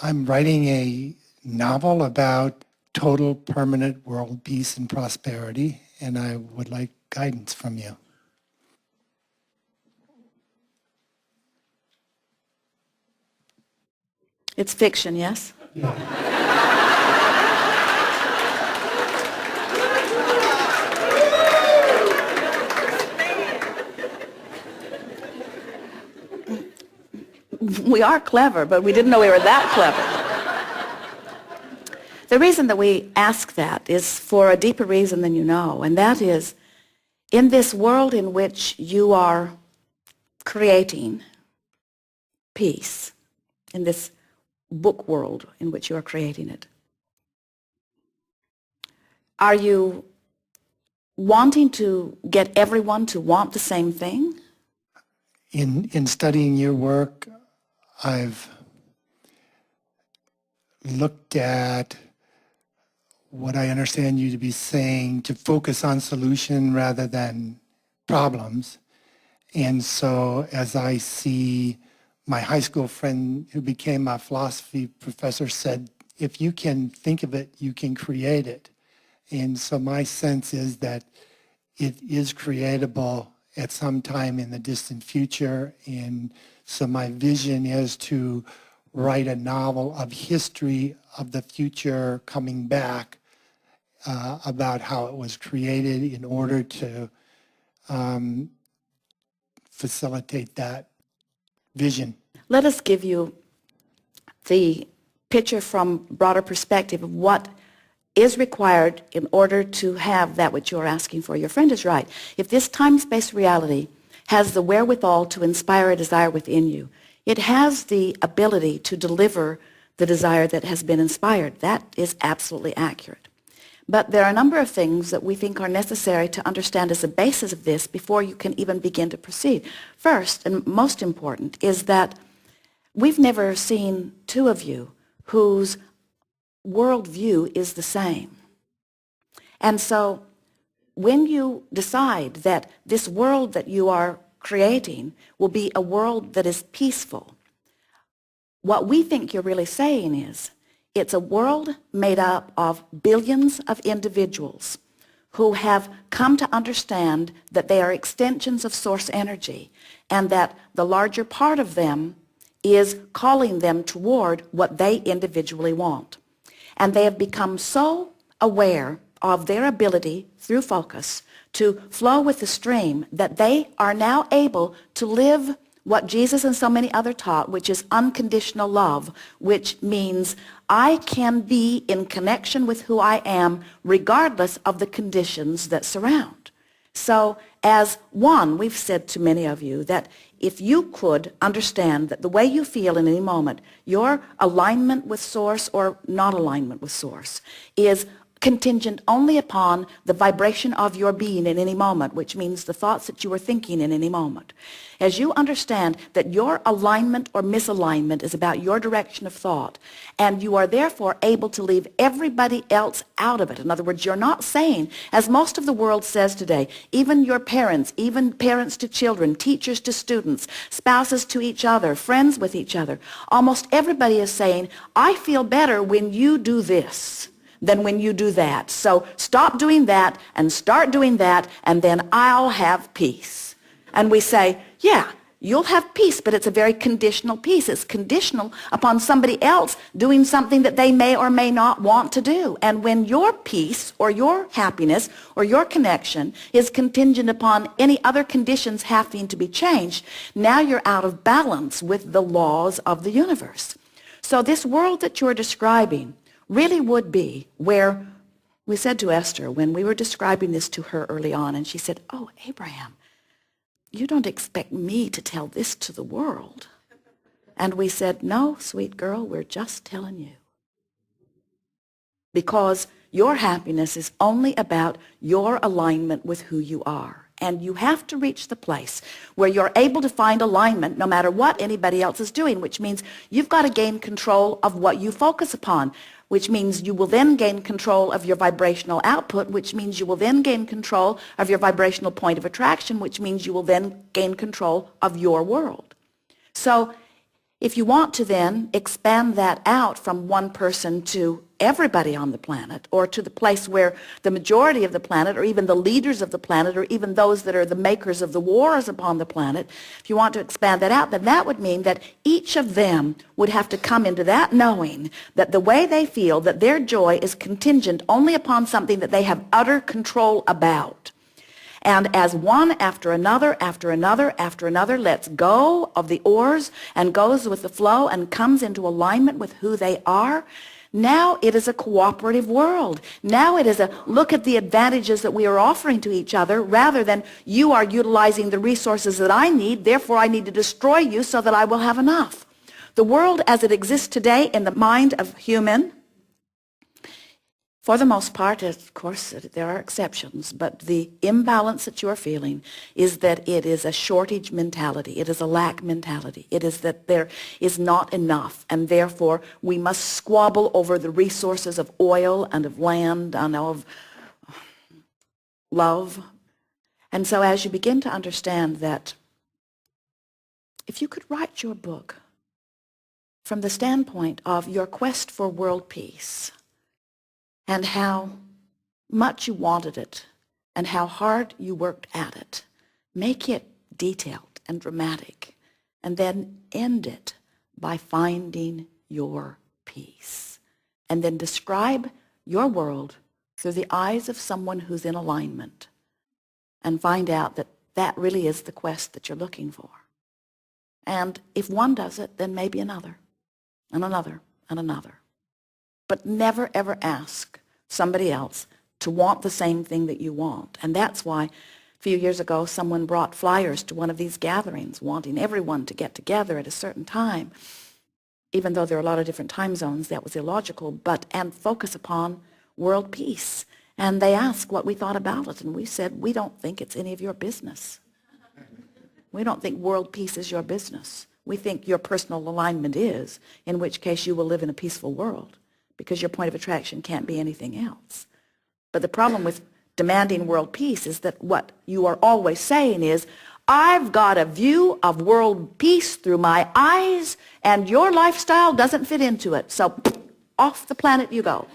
I'm writing a novel about total permanent world peace and prosperity, and I would like guidance from you. It's fiction, yes? We are clever, but we didn't know we were that clever. The reason that we ask that is for a deeper reason than you know, and that is, in this world in which you are creating peace, in this book world in which you are creating it, are you wanting to get everyone to want the same thing? In studying your work, I've looked at what I understand you to be saying, to focus on solution rather than problems. And so as I see my high school friend who became a philosophy professor said, if you can think of it, you can create it. And so my sense is that it is creatable at some time in the distant future. And so my vision is to write a novel of history of the future coming back about how it was created in order to facilitate that vision. Let us give you the picture from broader perspective of what is required in order to have that which you're asking for. Your friend is right. If this time-space reality has the wherewithal to inspire a desire within you, it has the ability to deliver the desire that has been inspired. That is absolutely accurate. But there are a number of things that we think are necessary to understand as a basis of this before you can even begin to proceed. First, and most important, is that we've never seen two of you whose worldview is the same. And so when you decide that this world that you are creating will be a world that is peaceful, what we think you're really saying is, it's a world made up of billions of individuals who have come to understand that they are extensions of source energy and that the larger part of them is calling them toward what they individually want. And they have become so aware of their ability through focus to flow with the stream that they are now able to live what Jesus and so many others taught, which is unconditional love, which means I can be in connection with who I am regardless of the conditions that surround. So as one, we've said to many of you that if you could understand that the way you feel in any moment, your alignment with source or not alignment with source is contingent only upon the vibration of your being in any moment, which means the thoughts that you are thinking in any moment. As you understand that your alignment or misalignment is about your direction of thought, and you are therefore able to leave everybody else out of it. In other words, you're not saying, as most of the world says today, even your parents, even parents to children, teachers to students, spouses to each other, friends with each other, almost everybody is saying, I feel better when you do this than when you do that. So stop doing that and start doing that, and then I'll have peace. And we say, yeah, you'll have peace, but it's a very conditional peace. It's conditional upon somebody else doing something that they may or may not want to do. And when your peace or your happiness or your connection is contingent upon any other conditions having to be changed, now you're out of balance with the laws of the universe. So this world that you're describing really would be where we said to Esther when we were describing this to her early on, and she said, oh, Abraham, you don't expect me to tell this to the world. And we said, no, sweet girl, we're just telling you. Because your happiness is only about your alignment with who you are. And you have to reach the place where you're able to find alignment no matter what anybody else is doing, which means you've got to gain control of what you focus upon, which means you will then gain control of your vibrational output, which means you will then gain control of your vibrational point of attraction, which means you will then gain control of your world. So If you want to then expand that out from one person to everybody on the planet, or to the place where the majority of the planet, or even the leaders of the planet, or even those that are the makers of the wars upon the planet, if you want to expand that out, then that would mean that each of them would have to come into that knowing that the way they feel, that their joy is contingent only upon something that they have utter control about. And as one after another, after another, after another lets go of the oars and goes with the flow and comes into alignment with who they are, now it is a cooperative world. Now it is a look at the advantages that we are offering to each other, rather than you are utilizing the resources that I need, therefore I need to destroy you so that I will have enough. The world as it exists today in the mind of human, for the most part, of course, there are exceptions, but the imbalance that you are feeling is that it is a shortage mentality. It is a lack mentality. It is that there is not enough, and therefore we must squabble over the resources of oil and of land and of love. And so as you begin to understand that if you could write your book from the standpoint of your quest for world peace, and how much you wanted it, and how hard you worked at it. Make it detailed and dramatic, and then end it by finding your peace. And then describe your world through the eyes of someone who's in alignment, and find out that that really is the quest that you're looking for. And if one does it, then maybe another, and another, and another. But never, ever ask somebody else to want the same thing that you want. And that's why a few years ago someone brought flyers to one of these gatherings wanting everyone to get together at a certain time. Even though there are a lot of different time zones, that was illogical, and focus upon world peace. And they asked what we thought about it, and we said, we don't think it's any of your business. We don't think world peace is your business. We think your personal alignment is, in which case you will live in a peaceful world, because your point of attraction can't be anything else. But the problem with demanding world peace is that what you are always saying is, I've got a view of world peace through my eyes, and your lifestyle doesn't fit into it. So off the planet you go.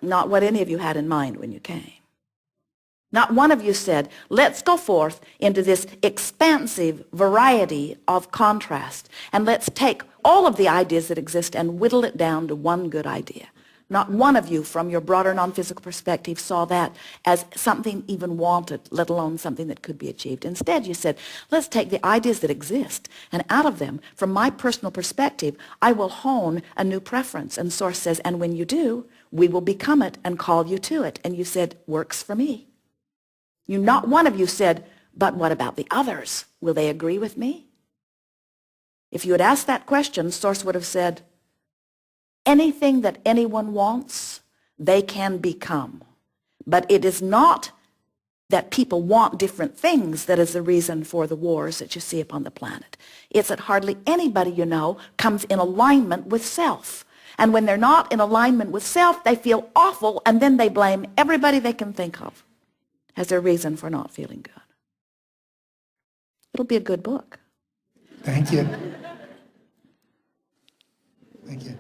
Not what any of you had in mind when you came. Not one of you said, let's go forth into this expansive variety of contrast, and let's take all of the ideas that exist and whittle it down to one good idea. Not one of you from your broader non-physical perspective saw that as something even wanted, let alone something that could be achieved. Instead, you said, let's take the ideas that exist, and out of them, from my personal perspective, I will hone a new preference. And Source says, and when you do, we will become it and call you to it. And you said, works for me. Not one of you said, but what about the others? Will they agree with me? If you had asked that question, Source would have said, anything that anyone wants, they can become. But it is not that people want different things that is the reason for the wars that you see upon the planet. It's that hardly anybody you know comes in alignment with self. And when they're not in alignment with self, they feel awful, and then they blame everybody they can think of as their reason for not feeling good. It'll be a good book. Thank you. Thank you.